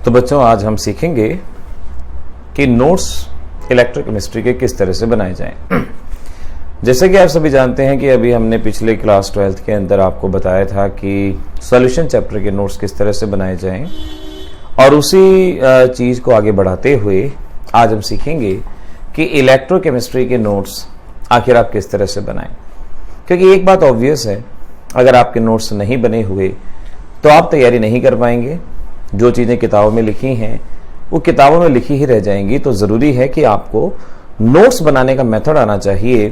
तो बच्चों, आज हम सीखेंगे कि नोट्स इलेक्ट्रोकेमिस्ट्री के किस तरह से बनाए जाएं। जैसे कि आप सभी जानते हैं कि अभी हमने पिछले क्लास 12th के अंदर आपको बताया था कि सॉल्यूशन चैप्टर के नोट्स किस तरह से बनाए जाएं, और उसी चीज को आगे बढ़ाते हुए आज हम सीखेंगे कि इलेक्ट्रोकेमिस्ट्री के नोट्स आखिर आप किस तरह से बनाएं। क्योंकि एक बात ऑब्वियस है, अगर आपके नोट्स नहीं बने हुए तो आप तैयारी नहीं कर पाएंगे। जो चीजें किताबों में लिखी हैं वो किताबों में लिखी ही रह जाएंगी। तो जरूरी है कि आपको नोट्स बनाने का मेथड आना चाहिए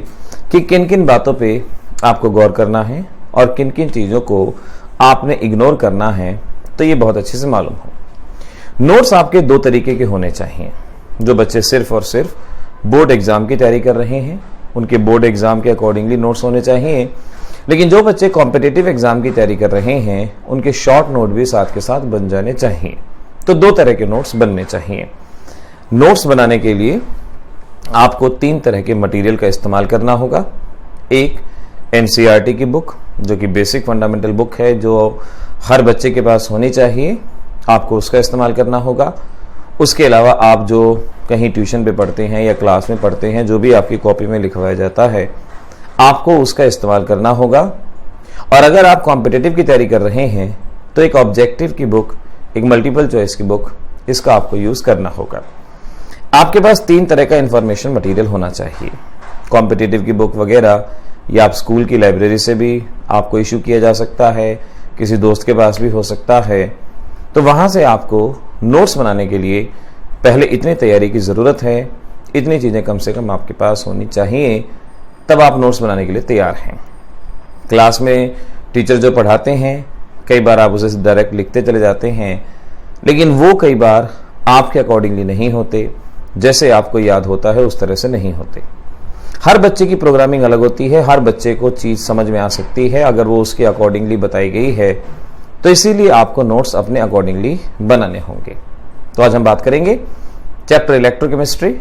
कि किन किन बातों पे आपको गौर करना है और किन किन चीजों को आपने इग्नोर करना है, तो ये बहुत अच्छे से मालूम हो। नोट्स आपके दो तरीके के होने चाहिए। जो बच्चे सिर्फ और सिर्फ बोर्ड एग्जाम की तैयारी कर रहे हैं, उनके बोर्ड एग्जाम के अकॉर्डिंगली नोट्स होने चाहिए। लेकिन जो बच्चे कॉम्पिटिटिव एग्जाम की तैयारी कर रहे हैं, उनके शॉर्ट नोट भी साथ के साथ बन जाने चाहिए। तो दो तरह के नोट्स बनने चाहिए। नोट्स बनाने के लिए आपको तीन तरह के मटेरियल का इस्तेमाल करना होगा। एक एनसीईआरटी की बुक, जो कि बेसिक फंडामेंटल बुक है, जो हर बच्चे के पास होनी चाहिए, आपको उसका इस्तेमाल करना होगा। उसके अलावा आप जो कहीं ट्यूशन पे पढ़ते हैं या क्लास में पढ़ते हैं, जो भी आपकी कॉपी में लिखवाया जाता है, आपको उसका इस्तेमाल करना होगा। और अगर आप कॉम्पिटिटिव की तैयारी कर रहे हैं तो एक ऑब्जेक्टिव की बुक, एक मल्टीपल चॉइस की बुक, इसका आपको यूज करना होगा। आपके पास तीन तरह का इंफॉर्मेशन मटेरियल होना चाहिए। कॉम्पिटिटिव की बुक वगैरह या आप स्कूल की लाइब्रेरी से भी आपको इशू किया जा सकता है, किसी दोस्त के पास भी हो सकता है। तो वहां से आपको नोट्स बनाने के लिए पहले इतनी तैयारी की जरूरत है, इतनी चीजें कम से कम आपके पास होनी चाहिए, तब आप नोट्स बनाने के लिए तैयार हैं। क्लास में टीचर जो पढ़ाते हैं, कई बार आप उसे डायरेक्ट लिखते चले जाते हैं, लेकिन वो कई बार आपके अकॉर्डिंगली नहीं होते। जैसे आपको याद होता है उस तरह से नहीं होते। हर बच्चे की प्रोग्रामिंग अलग होती है, हर बच्चे को चीज समझ में आ सकती है अगर वो उसके अकॉर्डिंगली बताई गई है। तो इसीलिए आपको नोट्स अपने अकॉर्डिंगली बनाने होंगे। तो आज हम बात करेंगे चैप्टर इलेक्ट्रोकेमिस्ट्री,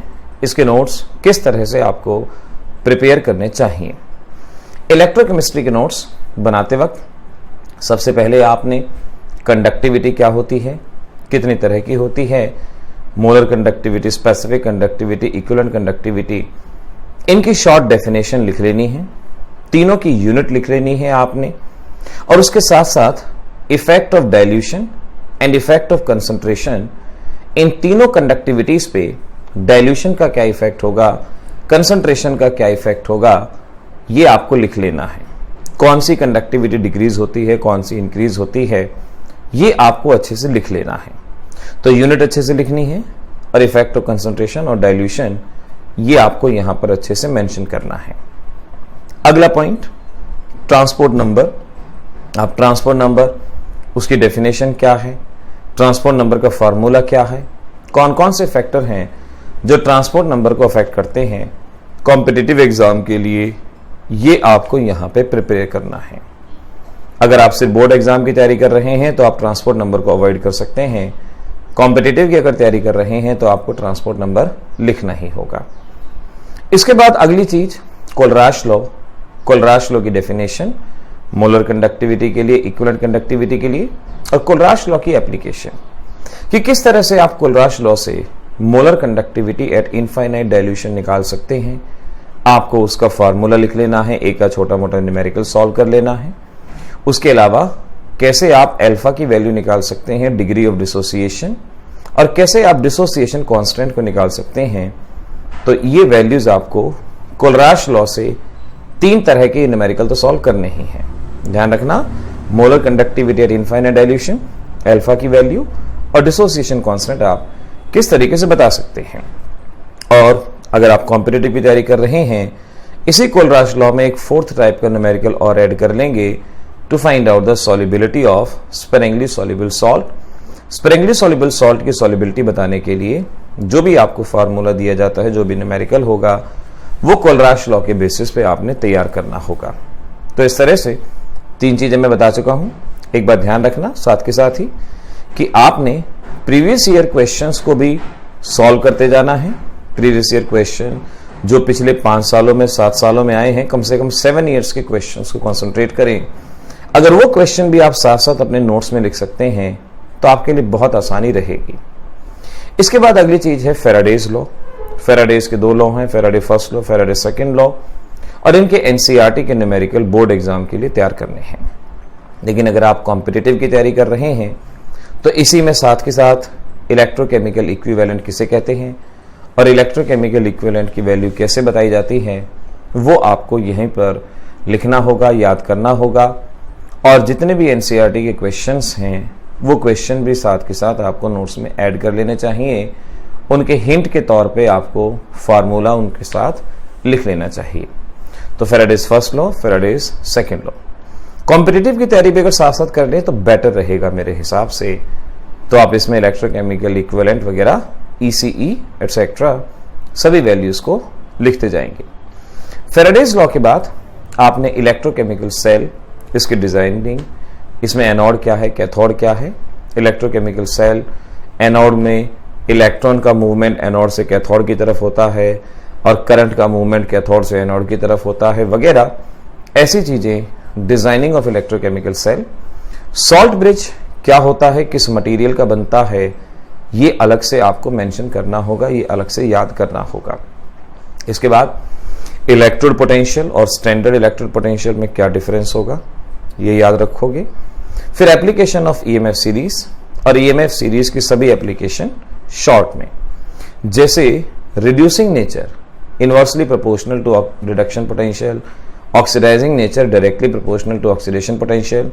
इसके नोट्स किस तरह से आपको प्रिपेयर करने चाहिए। इलेक्ट्रोकेमिस्ट्री के नोट्स बनाते वक्त सबसे पहले आपने कंडक्टिविटी क्या होती है, कितनी तरह की होती है, molar conductivity, specific conductivity, equivalent conductivity, इनकी शॉर्ट डेफिनेशन लिख लेनी है। तीनों की यूनिट लिख लेनी है आपने। और उसके साथ साथ effect of dilution and effect of concentration, इन तीनों कंडक्टिविटीज पे डाइल्यूशन का क्या इफेक्ट होगा, कंसंट्रेशन का क्या इफेक्ट होगा, ये आपको लिख लेना है। कौन सी कंडक्टिविटी डिक्रीज होती है, कौन सी इंक्रीज होती है, ये आपको अच्छे से लिख लेना है। तो यूनिट अच्छे से लिखनी है और इफेक्ट ऑफ कंसंट्रेशन और डाइल्यूशन, ये आपको यहां पर अच्छे से मेंशन करना है। अगला पॉइंट, ट्रांसपोर्ट नंबर। आप ट्रांसपोर्ट नंबर, उसकी डेफिनेशन क्या है, ट्रांसपोर्ट नंबर का फॉर्मूला क्या है, कौन कौन से फैक्टर हैं जो ट्रांसपोर्ट नंबर को अफेक्ट करते हैं कॉम्पिटिटिव एग्जाम के लिए, ये आपको यहां पे प्रिपेयर करना है। अगर आप सिर्फ बोर्ड एग्जाम की तैयारी कर रहे हैं तो आप ट्रांसपोर्ट नंबर को अवॉइड कर सकते हैं। कॉम्पिटिटिव की अगर तैयारी कर रहे हैं तो आपको ट्रांसपोर्ट नंबर लिखना ही होगा। इसके बाद अगली चीज, कोलराश लॉ। कोलराश लॉ की डेफिनेशन मोलर कंडक्टिविटी के लिए, इक्विवेलेंट कंडक्टिविटी के लिए, और कोलराश लॉ की एप्लीकेशन कि किस तरह से आप कोलराश लॉ से molar conductivity eight infinite dilution निकाल सकते हैं। आपको उसका फॉर्मूला लिख लेना है, एक का छोटा मोटा न्यूमेरिकल सॉल्व कर लेना है। उसके अलावा कैसे आप अल्फा की वैल्यू निकाल सकते हैं, डिग्री ऑफ डिसोसिएशन, और कैसे आप डिसोसिएशन कांस्टेंट को निकाल सकते हैं। तो ये वैल्यूज आपको कोलराश लॉ से तीन तरह के न्यूमेरिकल तो सॉल्व करने ही हैं। ध्यान रखना, molar conductivity eight infinite dilution, alpha की वैल्यू और डिसोसिएशन कांस्टेंट आप किस तरीके से बता सकते हैं। और अगर आप कॉम्पिटिटिव की तैयारी कर रहे हैं, इसी कोलराश लॉ में एक फोर्थ टाइप का न्यूमेरिकल और ऐड कर लेंगे to find out the solubility of sparingly soluble salt. Sparingly soluble salt की सॉल्युबिलिटी बताने के लिए जो भी आपको फार्मूला दिया जाता है, जो भी न्यूमेरिकल होगा, वो कोलराश लॉ के बेसिस पे आपने तैयार करना होगा। तो इस तरह से तीन चीजें मैं बता चुका हूं। एक बात ध्यान रखना साथ के साथ ही कि आपने प्रीवियस ईयर क्वेश्चंस को भी सॉल्व करते जाना है। प्रीवियस ईयर क्वेश्चन जो पिछले 5 सालों में, 7 सालों में आए हैं, कम से कम 7 ईयर्स के क्वेश्चंस को कंसंट्रेट करें। अगर वो क्वेश्चन भी आप साथ साथ अपने नोट्स में लिख सकते हैं तो आपके लिए बहुत आसानी रहेगी। इसके बाद अगली चीज है फेराडेज लॉ। फेराडेज के 2 लॉ हैं, Faraday first law, Faraday second law, और इनके एनसीईआरटी के न्यूमेरिकल बोर्ड एग्जाम के लिए तैयार करने हैं। लेकिन अगर आप कॉम्पिटिटिव की तैयारी कर रहे हैं तो इसी में साथ के साथ इलेक्ट्रोकेमिकल इक्विवेलेंट किसे कहते हैं और इलेक्ट्रोकेमिकल इक्विवेलेंट की वैल्यू कैसे बताई जाती है, वो आपको यहीं पर लिखना होगा, याद करना होगा। और जितने भी एनसीईआरटी के क्वेश्चंस हैं वो क्वेश्चन भी साथ के साथ आपको नोट्स में ऐड कर लेने चाहिए। उनके हिंट के तौर पे आपको फार्मूला उनके साथ लिख लेना चाहिए। तो Faraday's first law, Faraday's second law. Competitive की तैयारी भी अगर साथ साथ कर ले तो बेटर रहेगा मेरे हिसाब से। तो आप इसमें इलेक्ट्रोकेमिकल इक्विवेलेंट वगैरह, ईसीई एटसेट्रा सभी वैल्यूज को लिखते जाएंगे। फेराडेज लॉ के बाद आपने इलेक्ट्रोकेमिकल सेल, इसकी डिजाइनिंग, इसमें एनोड क्या है, कैथोड क्या है, इलेक्ट्रोकेमिकल सेल, एनोड में इलेक्ट्रॉन का मूवमेंट एनोड से कैथोड की तरफ होता है और करंट का मूवमेंट कैथोड से एनोड की तरफ होता है वगैरह ऐसी चीजें, designing of electrochemical cell. Salt bridge क्या होता है, किस मटेरियल का बनता है, ये अलग से आपको मेंशन करना होगा, ये अलग से याद करना होगा। इसके बाद इलेक्ट्रोड पोटेंशियल और स्टैंडर्ड इलेक्ट्रोड पोटेंशियल में क्या डिफरेंस होगा, ये याद रखोगे। फिर एप्लीकेशन ऑफ ईएमएफ सीरीज, और ईएमएफ सीरीज की सभी एप्लीकेशन शॉर्ट में, जैसे reducing nature inversely proportional to reduction potential, oxidising nature directly proportional to oxidation potential,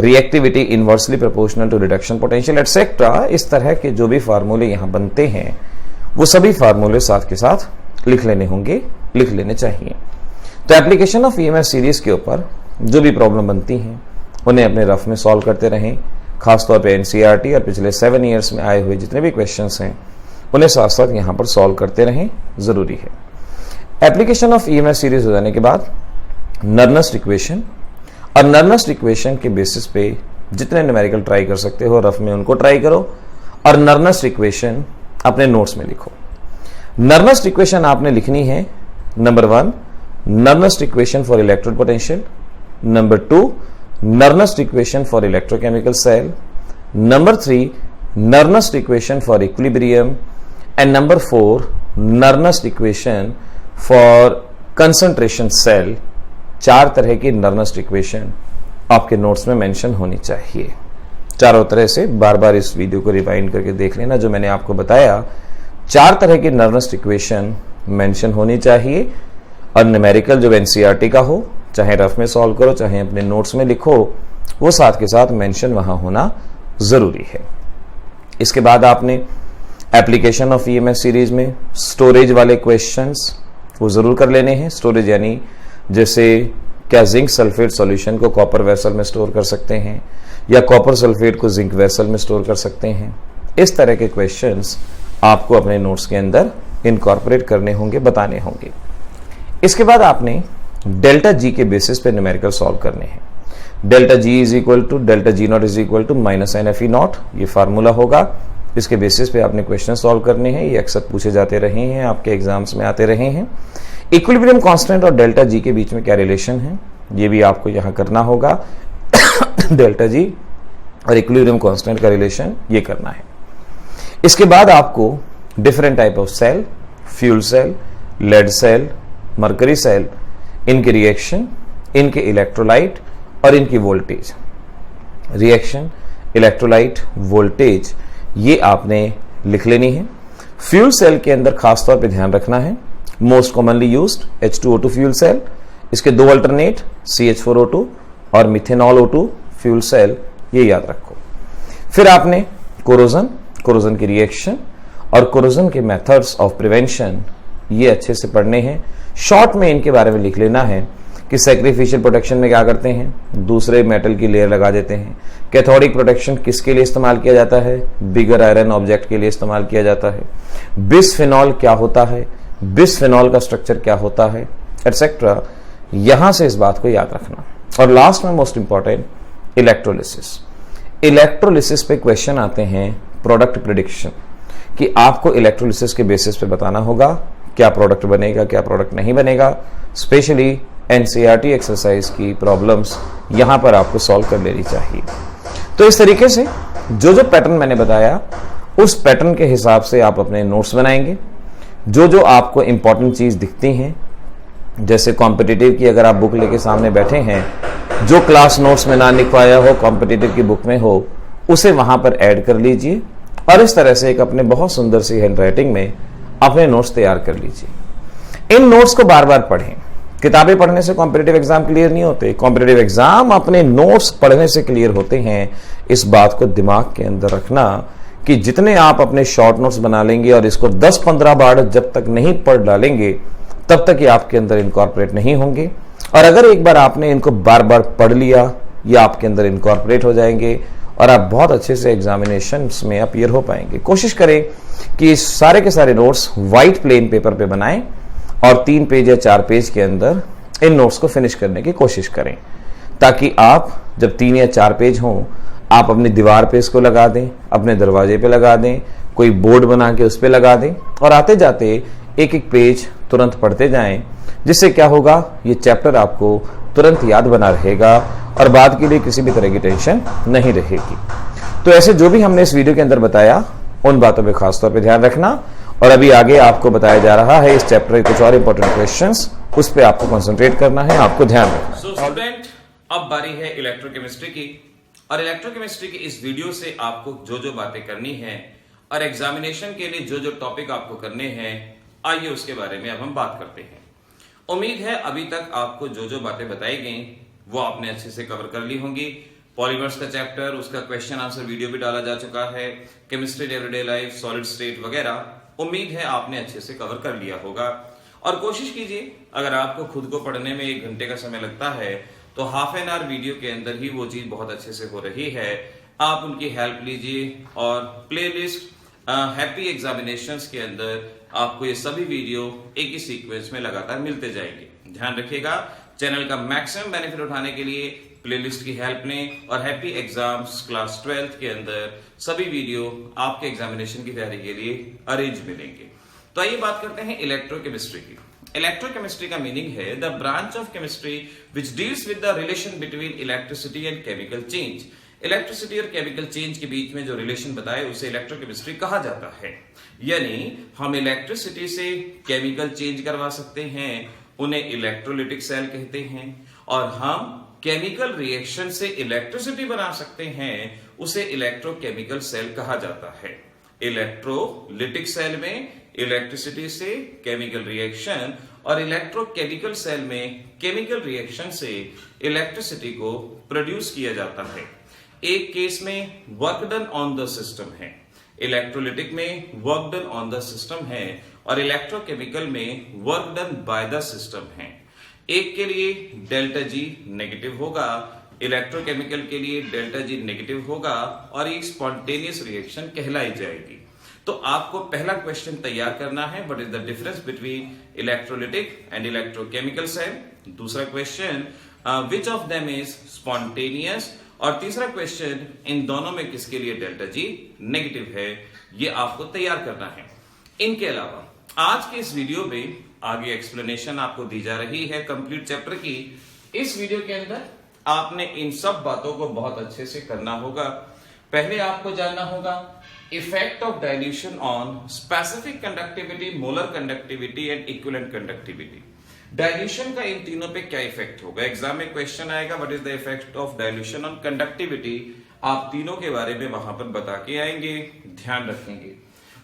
reactivity inversely proportional to reduction potential etcetera. इस तरह के जो भी फार्मूले यहां बनते हैं वो सभी फार्मूले साथ के साथ लिख लेने होंगे, लिख लेने चाहिए। तो एप्लीकेशन ऑफ ईएमएफ सीरीज के ऊपर जो भी प्रॉब्लम बनती हैं उन्हें अपने रफ में सॉल्व करते रहें। खासतौर पे एनसीईआरटी और पिछले 7 ईयर्स में आए हुए जितने भी क्वेश्चंस हैं उन्हें साथ साथ यहां पर सॉल्व करते रहें, जरूरी है। एप्लीकेशन ऑफ ईएमएफ सीरीज हो जाने के बाद नर्नस्ट इक्वेशन, और नर्नस्ट इक्वेशन के बेसिस पे जितने न्यूमेरिकल ट्राई कर सकते हो रफ में उनको ट्राई करो और नर्नस्ट इक्वेशन अपने नोट्स में लिखो। नर्नस्ट इक्वेशन आपने लिखनी है, number 1 Nernst equation for electrode potential, number 2 Nernst equation for electrochemical cell, number 3 Nernst equation for equilibrium, and number 4 Nernst equation for concentration cell. 4 तरह की नर्नस्ट इक्वेशन आपके notes में मेंशन होनी चाहिए। चारों तरह से बार बार इस वीडियो को रिवाइंड करके देख लेना जो मैंने आपको बताया। 4 तरह की नर्नस्ट इक्वेशन मेंशन होनी चाहिए और न्यूमेरिकल जो एनसीईआरटी का हो, चाहे रफ में सॉल्व करो चाहे अपने नोट्स में लिखो, वो साथ के साथ मेंशन वहां होना जरूरी है। इसके बाद आपने एप्लीकेशन ऑफ ईएमएफ सीरीज में स्टोरेज वाले क्वेश्चंस वो जरूर कर लेने हैं। स्टोरेज यानी जैसे क्या जिंक सल्फेट सॉल्यूशन को कॉपर वेसल में स्टोर कर सकते हैं या कॉपर सल्फेट को जिंक वेसल में स्टोर कर सकते हैं। इस तरह के क्वेश्चंस आपको अपने नोट्स के अंदर इनकॉर्पोरेट करने होंगे, बताने होंगे। इसके बाद आपने डेल्टा जी के बेसिस पे न्यूमेरिकल सॉल्व करने हैं। Delta G is equal to delta G naught is equal to -NFE naught, ये फार्मूला होगा। इसके बेसिस पे आपने क्वेश्चन सॉल्व करने हैं। ये अक्सर पूछे जाते रहे हैं, आपके एग्जाम्स में आते रहे हैं। इक्विलिब्रियम कांस्टेंट और डेल्टा जी के बीच में क्या रिलेशन है, ये भी आपको यहां करना होगा। डेल्टा जी और इक्विलिब्रियम कांस्टेंट का रिलेशन ये करना है। इसके बाद आपको different type of cell, fuel cell, lead cell, mercury cell, इनके रिएक्शन, इनके इलेक्ट्रोलाइट और इनकी वोल्टेज, रिएक्शन, इलेक्ट्रोलाइट, वोल्टेज, ये आपने लिख लेनी है। फ्यूल सेल के अंदर खासतौर पे ध्यान रखना है, most commonly used H2O2 fuel cell, इसके 2 अल्टरनेट CH4O2 और मिथेनॉल O2 फ्यूल सेल, ये याद रखो। फिर आपने कोरोजन, कोरोजन की रिएक्शन और कोरोजन के मेथड्स ऑफ प्रिवेंशन ये अच्छे से पढ़ने हैं। शॉर्ट में इनके बारे में लिख लेना है कि सैक्रिफिशियल प्रोटेक्शन में क्या करते हैं, दूसरे मेटल की लेयर लगा देते हैं। कैथोडिक प्रोटेक्शन किसके लिए इस्तेमाल किया जाता है, बिगर आयरन ऑब्जेक्ट के लिए इस्तेमाल किया जाता है। बिसफेनॉल क्या होता है, बिसफेनॉल का स्ट्रक्चर क्या होता है, एटसेट्रा। यहां से इस बात को याद रखना। और लास्ट में मोस्ट इंपॉर्टेंट, इलेक्ट्रोलिसिस। इलेक्ट्रोलिसिस पे क्वेश्चन आते हैं प्रोडक्ट प्रिडिक्शन, कि आपको इलेक्ट्रोलिसिस के बेसिस पे बताना होगा क्या प्रोडक्ट बनेगा, क्या प्रोडक्ट नहीं बनेगा। स्पेशली एनसीईआरटी एक्सरसाइज की प्रॉब्लम्स यहां पर आपको सॉल्व कर लेनी चाहिए। तो इस तरीके से जो जो पैटर्न मैंने बताया उस पैटर्न के हिसाब से आप अपने नोट्स बनाएंगे। जो जो आपको इंपॉर्टेंट चीज दिखती हैं, जैसे कॉम्पिटिटिव की अगर आप बुक लेके सामने बैठे हैं, जो क्लास नोट्स में ना लिख पाया हो कॉम्पिटिटिव की बुक में हो, उसे वहां पर ऐड कर लीजिए और इस तरह से एक अपने बहुत सुंदर सी हैंड राइटिंग में अपने नोट्स तैयार कर लीजिए। इन नोट्स को बार बार पढ़ें। किताबें पढ़ने से कॉम्पिटिटिव एग्जाम क्लियर नहीं होते, कॉम्पिटिटिव एग्जाम अपने नोट्स पढ़ने से क्लियर होते हैं। इस बात को दिमाग के अंदर रखना कि जितने आप अपने शॉर्ट नोट्स बना लेंगे और इसको 10-15 बार जब तक नहीं पढ़ डालेंगे तब तक ये आपके अंदर इनकॉर्पोरेट नहीं होंगे। और अगर एक बार आपने इनको बार बार पढ़ लिया, ये आपके अंदर इनकॉर्पोरेट हो जाएंगे और आप बहुत अच्छे से एग्जामिनेशंस में अपीयर हो पाएंगे। कोशिश करें कि सारे के सारे नोट्स व्हाइट प्लेन पेपर पे बनाएं और 3 पेज या 4 पेज के अंदर इन नोट्स को फिनिश करने की कोशिश करें, ताकि आप जब 3 या 4 पेज हों आप अपनी दीवार पे इसको लगा दें, अपने दरवाजे पे लगा दें, कोई बोर्ड बना के उस पे लगा दें और आते जाते एक एक पेज तुरंत पढ़ते जाएं। जिससे क्या होगा, ये चैप्टर आपको तुरंत याद बना रहेगा और बाद के लिए किसी भी तरह की टेंशन नहीं रहेगी। तो ऐसे जो भी हमने इस वीडियो के अंदर बताया उन बातों पे खासतौर पे ध्यान रखना। और अभी आगे आपको बताया जा रहा है इस चैप्टर के कुछ और इंपॉर्टेंट क्वेश्चंस, उस पे आपको कंसंट्रेट करना है, आपको ध्यान रखना है। सो स्टूडेंट, अब बारी है इलेक्ट्रोकेमिस्ट्री की। और इलेक्ट्रोकेमिस्ट्री की इस वीडियो से आपको जो जो बातें करनी है और एग्जामिनेशन के लिए जो जो टॉपिक आपको करने हैं, आइए उसके बारे में अब हम बात करते हैं। उम्मीद है अभी तक आपको जो जो बातें बताई गई वो आपने अच्छे से कवर कर ली होंगी। पॉलीमर्स का चैप्टर, उसका क्वेश्चन आंसर वीडियो भी डाला जा चुका है, chemistry everyday life, solid state वगैरह। उम्मीद है आपने अच्छे से कवर कर लिया होगा। और कोशिश कीजिए, अगर आपको खुद को पढ़ने में 1 घंटे का समय लगता है तो हाफ एन आवर वीडियो के अंदर ही वो चीज बहुत अच्छे से हो रही है। आप उनकी हेल्प लीजिए और प्लेलिस्ट हैप्पी एग्जामिनेशंस के अंदर आपको ये सभी वीडियो एक ही सीक्वेंस में लगातार मिलते जाएंगे। ध्यान रखिएगा, चैनल का मैक्सिमम बेनिफिट उठाने के लिए प्लेलिस्ट की हेल्प लें और हैप्पी एग्जाम्स क्लास 12th के अंदर सभी वीडियो आपके एग्जामिनेशन की तैयारी के लिए अरेंज मिलेंगे। तो आइए बात करते हैं इलेक्ट्रोकेमिस्ट्री की। इलेक्ट्रोकेमिस्ट्री का मीनिंग है the branch of chemistry which deals with the relation between electricity and chemical change. Electricity और केमिकल चेंज के बीच में जो रिलेशन बताए उसे इलेक्ट्रोकेमिस्ट्री कहा जाता है। यानी हम इलेक्ट्रिसिटी से केमिकल चेंज करवा सकते हैं, उन्हें इलेक्ट्रोलिटिक सेल कहते हैं, और हम केमिकल रिएक्शन से इलेक्ट्रिसिटी बना सकते हैं, उसे इलेक्ट्रोकेमिकल सेल कहा जाता है। इलेक्ट्रोलिटिक सेल में इलेक्ट्रिसिटी से केमिकल रिएक्शन और इलेक्ट्रोकेमिकल सेल में केमिकल रिएक्शन से इलेक्ट्रिसिटी को प्रोड्यूस किया जाता है। एक केस में work done on the system है, इलेक्ट्रोलिटिक में work done on the system है और इलेक्ट्रोकेमिकल में work done by the system है। एक के लिए डेल्टा जी नेगेटिव होगा, इलेक्ट्रोकेमिकल के लिए डेल्टा जी नेगेटिव होगा और एक स्पॉन्टेनियस रिएक्शन कहलाई जाएगी। तो आपको पहला क्वेश्चन तैयार करना है, what is the difference between electrolytic and electrochemical cell. दूसरा question, which of them is spontaneous, और तीसरा क्वेश्चन, इन दोनों में किसके लिए डेल्टा जी नेगेटिव है, ये आपको तैयार करना है। इनके अलावा आज के इस वीडियो में आगे एक्सप्लेनेशन आपको दी जा रही है कंप्लीट चैप्टर की। इस वीडियो के अंदर आपने इन सब बातों को बहुत अच्छे से करना होगा। पहले आपको जानना होगा effect of dilution on specific conductivity, molar conductivity and equivalent conductivity. Dilution का इन तीनों पे क्या इफेक्ट होगा, एग्जाम में क्वेश्चन आएगा what is the effect of dilution on conductivity. आप तीनों के बारे में वहां पर बता के आएंगे, ध्यान रखेंगे।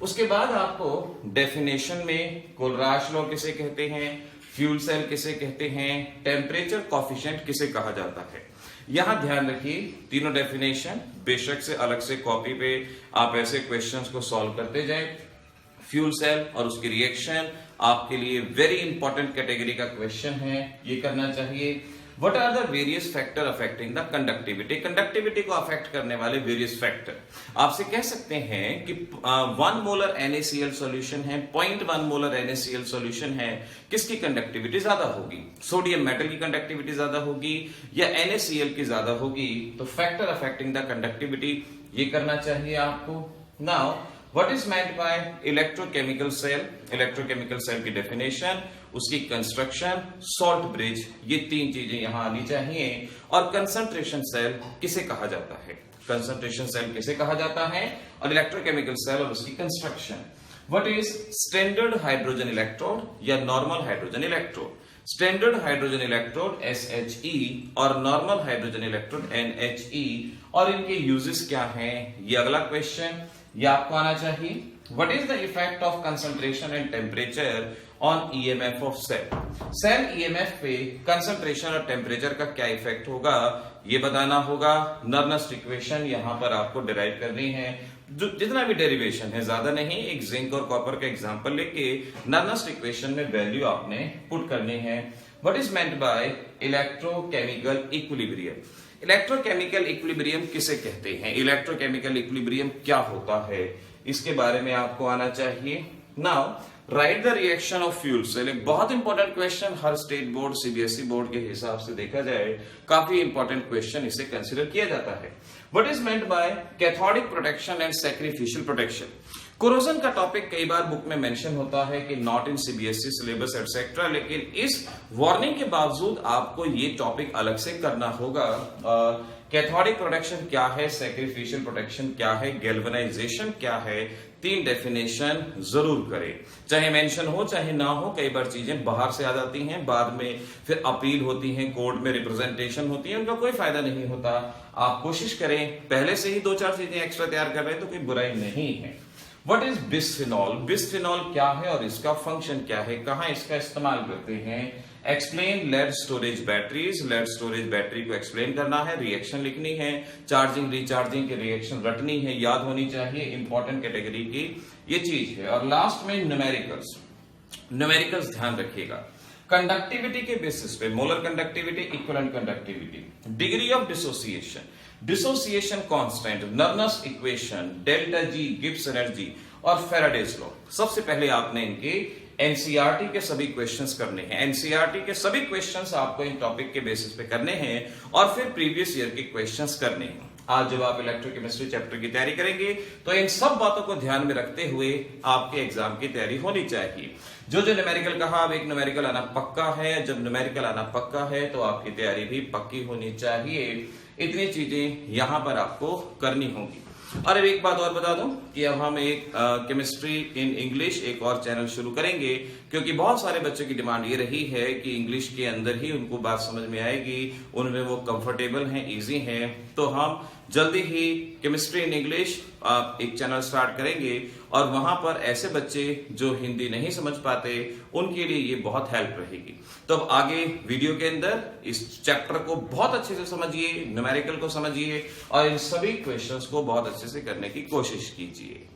उसके बाद आपको डेफिनेशन में कोलराश लॉ किसे कहते हैं, फ्यूल सेल किसे कहते हैं, टेम्परेचर कॉफिशिएंट किसे कहा जाता है, यहां ध्यान रखिए। तीनों डेफिनेशन बेशक से अलग से कॉपी पे आप ऐसे क्वेश्चंस को सॉल्व करते जाएं। फ्यूल सेल और उसकी रिएक्शन आपके लिए वेरी इंपॉर्टेंट कैटेगरी का क्वेश्चन है, ये करना चाहिए। What are the various factor affecting the conductivity, conductivity को अफेक्ट करने वाले वेरियस फैक्टर। आपसे कह सकते हैं कि 1 मोलर NaCl सॉल्यूशन है, 0.1 मोलर NaCl सॉल्यूशन है, किसकी कंडक्टिविटी ज्यादा होगी, सोडियम मेटल की कंडक्टिविटी ज्यादा होगी या NaCl की ज्यादा होगी। तो फैक्टर अफेक्टिंग द कंडक्टिविटी ये करना चाहिए आपको। Now what is meant by electrochemical cell, electrochemical cell की डेफिनेशन, उसकी कंस्ट्रक्शन, सॉल्ट ब्रिज, ये तीन चीजें यहां आनी चाहिए। और कंसंट्रेशन सेल किसे कहा जाता है, कंसंट्रेशन सेल किसे कहा जाता है, और इलेक्ट्रोकेमिकल सेल और उसकी construction. What is standard hydrogen electrode या normal hydrogen electrode, standard hydrogen electrode SHE और नॉर्मल हाइड्रोजन इलेक्ट्रोड NHE, और इनके यूजेस क्या हैं, ये अगला क्वेश्चन ये आपको आना चाहिए। What is the effect of concentration and temperature on EMF of cell, cell EMF पे कंसंट्रेशन और टेम्परेचर का क्या इफेक्ट होगा ये बताना होगा। नर्नस्ट इक्वेशन यहां पर आपको डिराइव करनी है, जो जितना भी डेरिवेशन है ज्यादा नहीं, एक जिंक और कॉपर का एग्जांपल लेके नर्नस्ट इक्वेशन में वैल्यू आपने पुट करनी है। What is meant by electrochemical equilibrium, electrochemical equilibrium किसे कहते हैं, इलेक्ट्रोकेमिकल इक्विलिब्रियम क्या होता है, इसके बारे में आपको आना चाहिए। Now write the reaction of fuel cell, एक बहुत इंपॉर्टेंट क्वेश्चन, हर स्टेट बोर्ड CBSE बोर्ड के हिसाब से देखा जाए काफी इंपॉर्टेंट क्वेश्चन इसे कंसिडर किया जाता है। What is meant bye cathodic protection and sacrificial protection, corrosion का टॉपिक कई बार बुक में मेंशन होता है कि not in CBSE syllabus etcetera, लेकिन इस वार्निंग के बावजूद आपको ये टॉपिक अलग से करना होगा। कैथोडिक प्रोटेक्शन क्या है, सैक्रिफिशियल प्रोटेक्शन क्या है, गैल्वेनाइजेशन क्या है, तीन डेफिनेशन जरूर करें, चाहे मेंशन हो चाहे ना हो। कई बार चीजें बाहर से आ जाती हैं, बाद में फिर अपील होती हैं, कोर्ट में रिप्रेजेंटेशन होती है, उनका कोई फायदा नहीं होता। आप कोशिश करें, पहले से ही 2-4 चीजें एक्स्ट्रा तैयार कर रहे हैं तो कोई बुराई नहीं है। व्हाट इज बिस्फेनॉल, बिस्फेनॉल क्या है और इसका फंक्शन क्या है, कहां इसका इस्तेमाल करते हैं। Explain lead storage batteries, lead storage battery को एक्सप्लेन करना है, रिएक्शन लिखनी है, चार्जिंग रिचार्जिंग की रिएक्शन रटनी है, याद होनी चाहिए, इंपॉर्टेंट कैटेगरी की ये चीज है। और लास्ट में न्यूमेरिकल्स, न्यूमेरिकल्स ध्यान रखिएगा। कंडक्टिविटी के बेसिस पे molar conductivity, equivalent conductivity, degree of dissociation, dissociation constant, Nernst equation, delta G Gibbs energy और फैराडेज लॉ। सबसे पहले आपने इनके NCERT के सभी क्वेश्चंस करने हैं, NCERT के सभी क्वेश्चंस आपको इन टॉपिक के बेसिस पे करने हैं और फिर प्रीवियस ईयर के क्वेश्चंस करने हैं। आज जब आप इलेक्ट्रोकेमिस्ट्री चैप्टर की तैयारी करेंगे तो इन सब बातों को ध्यान में रखते हुए आपके एग्जाम की तैयारी होनी चाहिए। जो न्यूमेरिकल कहा, अब एक न्यूमेरिकल आना पक्का है, जब न्यूमेरिकल आना पक्का है तो आपकी तैयारी भी पक्की होनी चाहिए। इतनी चीजें यहां पर आपको करनी होंगी। और अब एक बात और बता दूं कि अब हम एक केमिस्ट्री इन इंग्लिश एक और चैनल शुरू करेंगे, क्योंकि बहुत सारे बच्चों की डिमांड ये रही है कि इंग्लिश के अंदर ही उनको बात समझ में आएगी, उनमें वो कंफर्टेबल हैं, इजी हैं। तो हम जल्दी ही केमिस्ट्री इन इंग्लिश एक चैनल स्टार्ट करेंगे और वहां पर ऐसे बच्चे जो हिंदी नहीं समझ पाते उनके लिए ये बहुत हेल्प रहेगी। तो अब आगे वीडियो के अंदर इस चैप्टर को बहुत अच्छे से समझिए, न्यूमेरिकल को समझिए और इन सभी क्वेश्चंस को बहुत अच्छे से करने की कोशिश कीजिए।